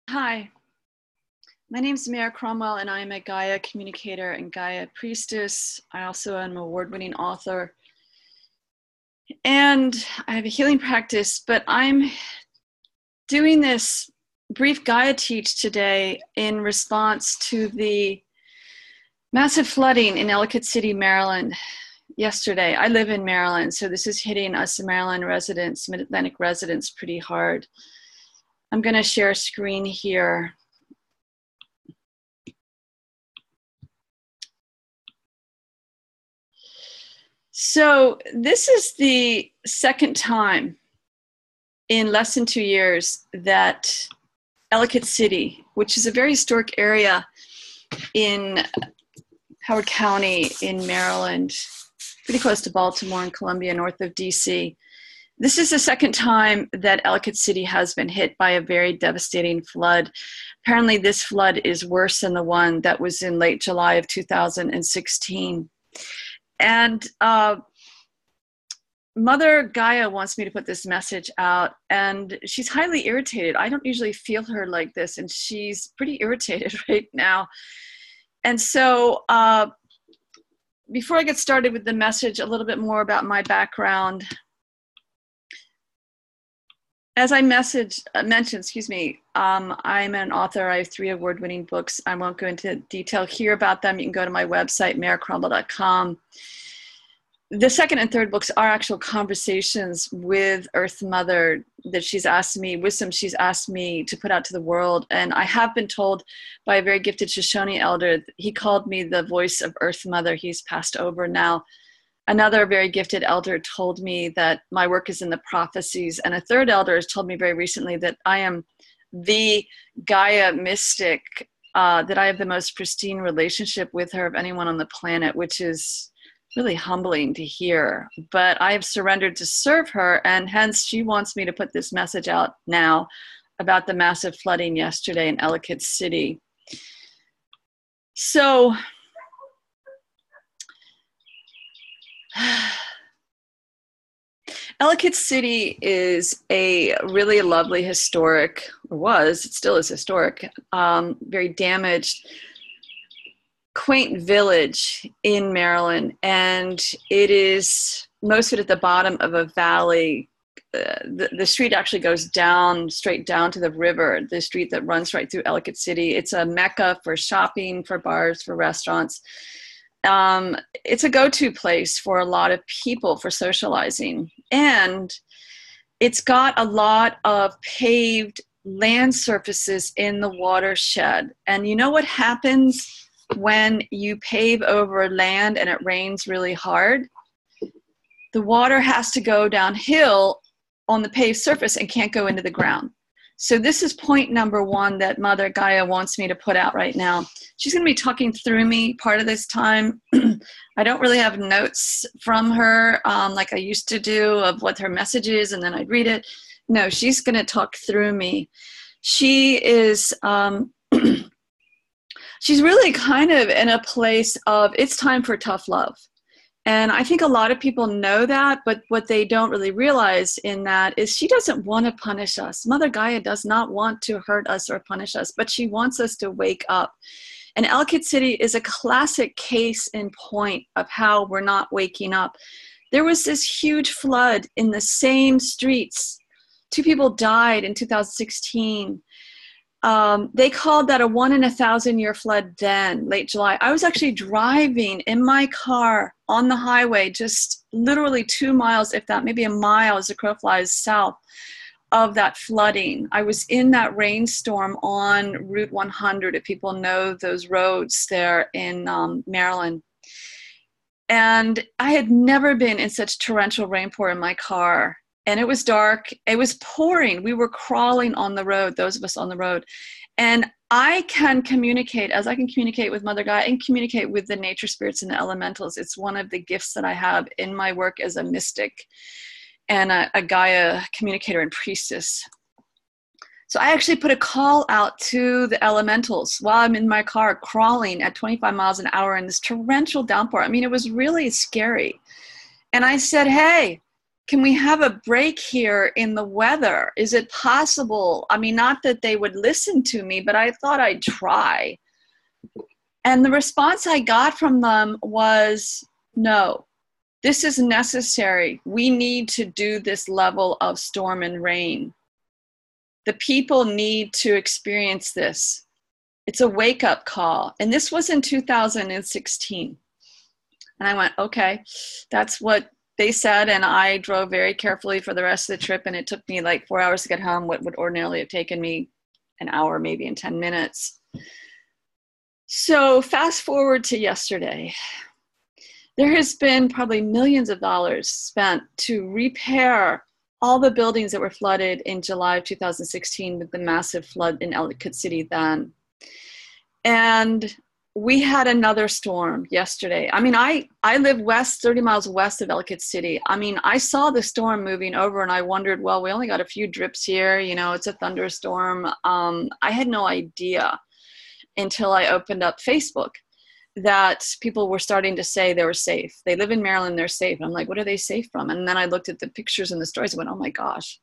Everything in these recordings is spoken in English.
Hi, my name is Mare Cromwell and I am a Gaia Communicator and Gaia Priestess. I also am an award-winning author and I have a healing practice, but I'm doing this brief Gaia teach today in response to the massive flooding in Ellicott City, Maryland yesterday. I live in Maryland, so this is hitting us Maryland residents, Mid-Atlantic residents pretty hard. I'm going to share a screen here. So this is the second time in less than 2 years that Ellicott City, which is a very historic area in Howard County in Maryland, pretty close to Baltimore and Columbia, north of DC. This is the second time that Ellicott City has been hit by a very devastating flood. Apparently this flood is worse than the one that was in late July of 2016. And Mother Gaia wants me to put this message out, and she's highly irritated. I don't usually feel her like this, and she's pretty irritated right now. And so before I get started with the message, a little bit more about my background. As I mentioned, I'm an author. I have 3 award-winning books. I won't go into detail here about them. You can go to my website, marecromwell.com. The second and third books are actual conversations with Earth Mother that she's asked me, wisdom she's asked me to put out to the world. And I have been told by a very gifted Shoshone elder, he called me the voice of Earth Mother. He's passed over now. Another very gifted elder told me that my work is in the prophecies. And a third elder has told me very recently that I am the Gaia mystic, that I have the most pristine relationship with her of anyone on the planet, which is really humbling to hear. But I have surrendered to serve her, and hence she wants me to put this message out now about the massive flooding yesterday in Ellicott City. So, Ellicott City is a really lovely historic, or was, it still is historic, very damaged, quaint village in Maryland. And it is most of it at the bottom of a valley. The street actually goes down, straight down to the river, the street that runs right through Ellicott City. It's a mecca for shopping, for bars, for restaurants. It's a go-to place for a lot of people for socializing. And it's got a lot of paved land surfaces in the watershed. And you know what happens when you pave over land and it rains really hard? The water has to go downhill on the paved surface and can't go into the ground. So this is point number 1 that Mother Gaia wants me to put out right now. She's going to be talking through me part of this time. I don't really have notes from her like I used to do of what her message is, and then I'd read it. No, she's going to talk through me. She is, she's really kind of in a place of it's time for tough love. And I think a lot of people know that, but what they don't really realize in that is she doesn't want to punish us. Mother Gaia does not want to hurt us or punish us, but she wants us to wake up. And Ellicott City is a classic case in point of how we're not waking up. There was this huge flood in the same streets. 2 people died in 2016. They called that a 1 in 1,000-year flood then, late July. I was actually driving in my car on the highway, just literally 2 miles, if that, maybe a mile as the crow flies south of that flooding. I was in that rainstorm on Route 100, if people know those roads there in Maryland. And I had never been in such torrential rainpour in my car. And it was dark. It was pouring. We were crawling on the road, those of us on the road. And I can communicate, as I can communicate with Mother Gaia and communicate with the nature spirits and the elementals. It's one of the gifts that I have in my work as a mystic and a Gaia communicator and priestess. So I actually put a call out to the elementals while I'm in my car crawling at 25 miles an hour in this torrential downpour. I mean, it was really scary. And I said, hey, can we have a break here in the weather? Is it possible? I mean, not that they would listen to me, but I thought I'd try. And the response I got from them was, no, this is necessary. We need to do this level of storm and rain. The people need to experience this. It's a wake-up call. And this was in 2016. And I went, okay, that's what they said. And I drove very carefully for the rest of the trip. And it took me like 4 hours to get home, what would ordinarily have taken me an hour, maybe in 10 minutes. So fast forward to yesterday. There has been probably millions of dollars spent to repair all the buildings that were flooded in July of 2016 with the massive flood in Ellicott City then. And we had another storm yesterday. I mean, I live west, 30 miles west of Ellicott City. I mean, I saw the storm moving over and I wondered, well, we only got a few drips here. You know, it's a thunderstorm. I had no idea until I opened up Facebook that people were starting to say they were safe. They live in Maryland, they're safe. And I'm like, what are they safe from? And then I looked at the pictures and the stories and went, oh my gosh.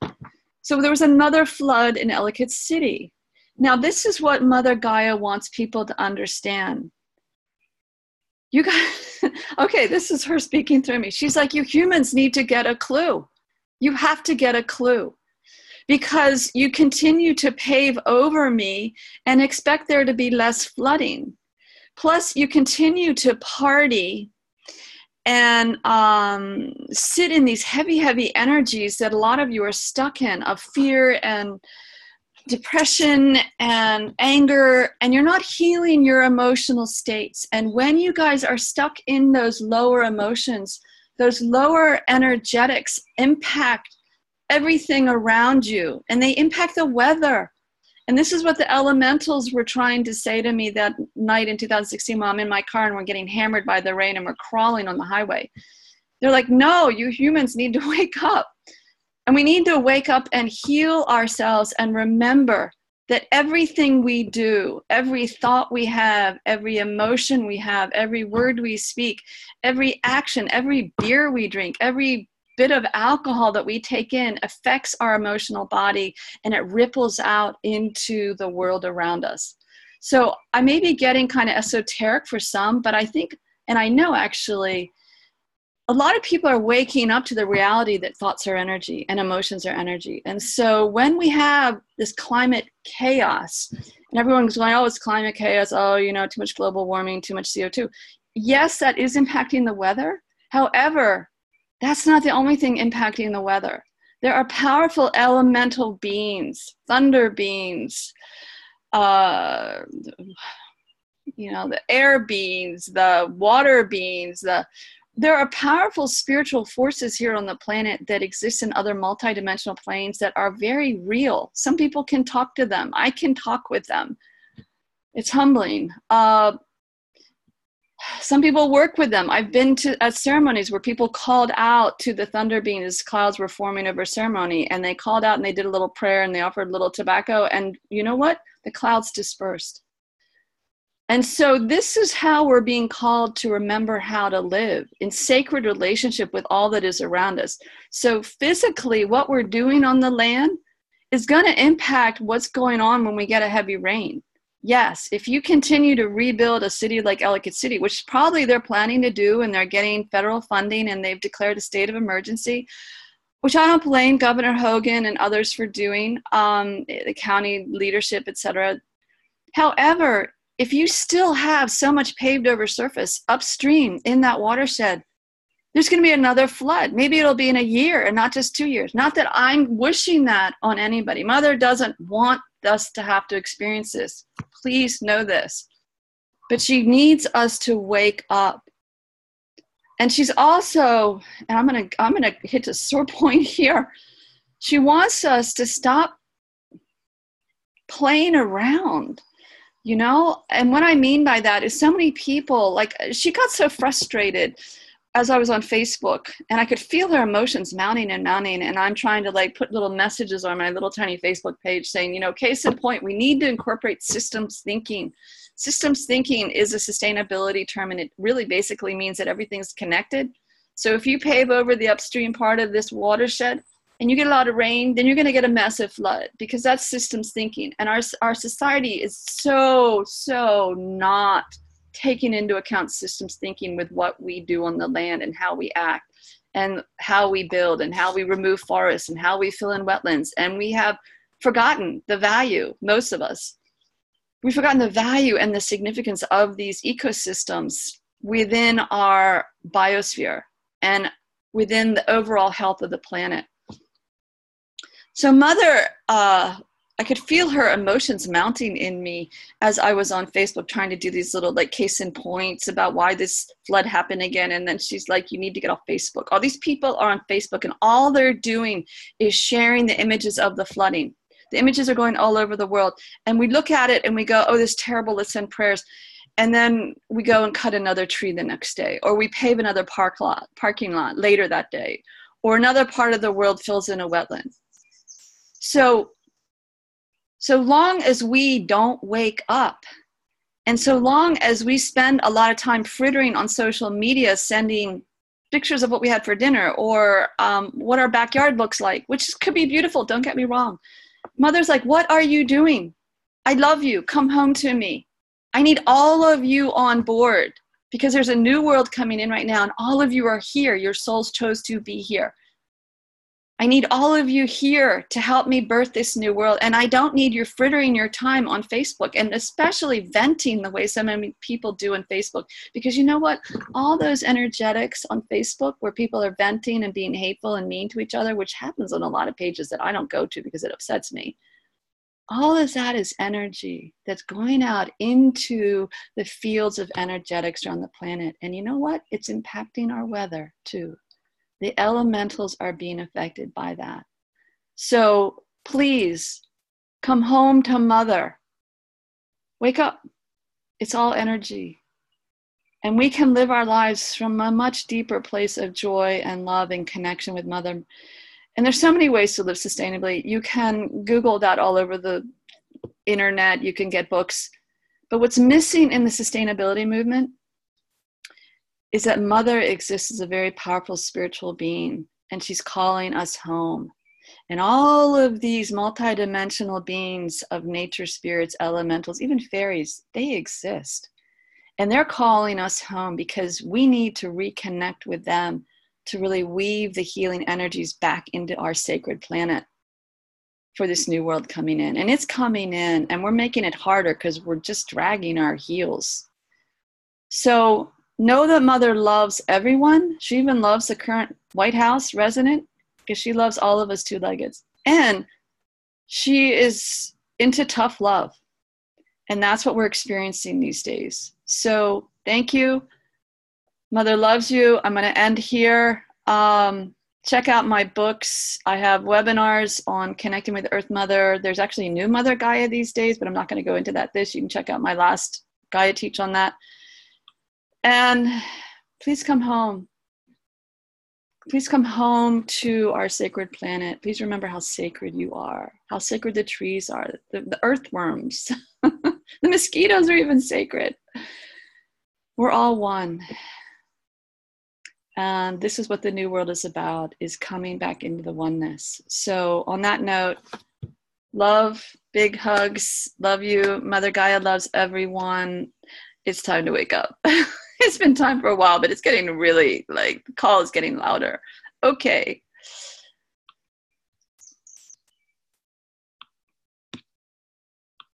So there was another flood in Ellicott City. Now, this is what Mother Gaia wants people to understand. You guys, okay, this is her speaking through me. She's like, you humans need to get a clue. You have to get a clue. Because you continue to pave over me and expect there to be less flooding. Plus, you continue to party and sit in these heavy, heavy energies that a lot of you are stuck in, of fear and depression and anger, and you're not healing your emotional states. And when you guys are stuck in those lower emotions, those lower energetics impact everything around you, and they impact the weather. And this is what the elementals were trying to say to me that night in 2016 while I'm in my car and we're getting hammered by the rain and we're crawling on the highway. They're like, no, you humans need to wake up. And we need to wake up and heal ourselves and remember that everything we do, every thought we have, every emotion we have, every word we speak, every action, every beer we drink, every bit of alcohol that we take in affects our emotional body, and it ripples out into the world around us. So I may be getting kind of esoteric for some, but I think, and I know actually, a lot of people are waking up to the reality that thoughts are energy and emotions are energy. And so when we have this climate chaos, and everyone's going, oh, it's climate chaos, oh, you know, too much global warming, too much CO2. Yes, that is impacting the weather. However, that's not the only thing impacting the weather. There are powerful elemental beings, thunder beings, the air beings, the water beings. There are powerful spiritual forces here on the planet that exist in other multidimensional planes that are very real. Some people can talk to them. I can talk with them. It's humbling. Some people work with them. I've been at ceremonies where people called out to the thunder beings as clouds were forming over ceremony, and they called out and they did a little prayer and they offered a little tobacco, and you know what? The clouds dispersed. And so this is how we're being called to remember how to live in sacred relationship with all that is around us. So physically, what we're doing on the land is going to impact what's going on when we get a heavy rain. Yes, if you continue to rebuild a city like Ellicott City, which probably they're planning to do, and they're getting federal funding and they've declared a state of emergency, which I don't blame Governor Hogan and others for doing, the county leadership, etc. However, if you still have so much paved over surface upstream in that watershed, there's going to be another flood. Maybe it'll be in a year and not just 2 years. Not that I'm wishing that on anybody. Mother doesn't want us to have to experience this. Please know this. But she needs us to wake up. And she's also, and I'm gonna hit a sore point here. She wants us to stop playing around, you know? And what I mean by that is so many people, like, she got so frustrated as I was on Facebook, and I could feel her emotions mounting and mounting, and I'm trying to like put little messages on my little tiny Facebook page saying, you know, case in point, we need to incorporate systems thinking. Systems thinking is a sustainability term, and it really basically means that everything's connected. So if you pave over the upstream part of this watershed and you get a lot of rain, then you're going to get a massive flood, because that's systems thinking. And our society is so not taking into account systems thinking with what we do on the land and how we act and how we build and how we remove forests and how we fill in wetlands. And we have forgotten the value, most of us. We've forgotten the value and the significance of these ecosystems within our biosphere and within the overall health of the planet. So Mother, I could feel her emotions mounting in me as I was on Facebook trying to do these little like case in points about why this flood happened again. And then she's like, you need to get off Facebook. All these people are on Facebook and all they're doing is sharing the images of the flooding. The images are going all over the world. And we look at it and we go, oh, this is terrible, let's send prayers. And then we go and cut another tree the next day, or we pave another parking lot later that day, or another part of the world fills in a wetland. So long as we don't wake up, and so long as we spend a lot of time frittering on social media, sending pictures of what we had for dinner, or what our backyard looks like, which could be beautiful, don't get me wrong. Mother's like, what are you doing? I love you, come home to me. I need all of you on board, because there's a new world coming in right now, and all of you are here. Your souls chose to be here. I need all of you here to help me birth this new world. And I don't need you frittering your time on Facebook, and especially venting the way so many people do on Facebook. Because you know what? All those energetics on Facebook where people are venting and being hateful and mean to each other, which happens on a lot of pages that I don't go to because it upsets me. All of that is energy that's going out into the fields of energetics around the planet. And you know what? It's impacting our weather too. The elementals are being affected by that. So please come home to Mother. Wake up. It's all energy. And we can live our lives from a much deeper place of joy and love and connection with Mother. And there's so many ways to live sustainably. You can Google that all over the internet. You can get books. But what's missing in the sustainability movement is that Mother exists as a very powerful spiritual being, and she's calling us home. And all of these multidimensional beings of nature, spirits, elementals, even fairies, they exist. And they're calling us home because we need to reconnect with them to really weave the healing energies back into our sacred planet for this new world coming in. And it's coming in, and we're making it harder because we're just dragging our heels. So know that Mother loves everyone. She even loves the current White House resident because she loves all of us two-leggeds. And she is into tough love. And that's what we're experiencing these days. So thank you. Mother loves you. I'm going to end here. Check out my books. I have webinars on connecting with Earth Mother. There's actually a new Mother Gaia these days, but I'm not going to go into that You can check out my last Gaia teach on that. And please come home. Please come home to our sacred planet. Please remember how sacred you are, how sacred the trees are, the earthworms, the mosquitoes are even sacred. We're all one. And this is what the new world is about, is coming back into the oneness. So on that note, love, big hugs, love you. Mother Gaia loves everyone. It's time to wake up. It's been time for a while, but it's getting really, like, the call is getting louder. Okay.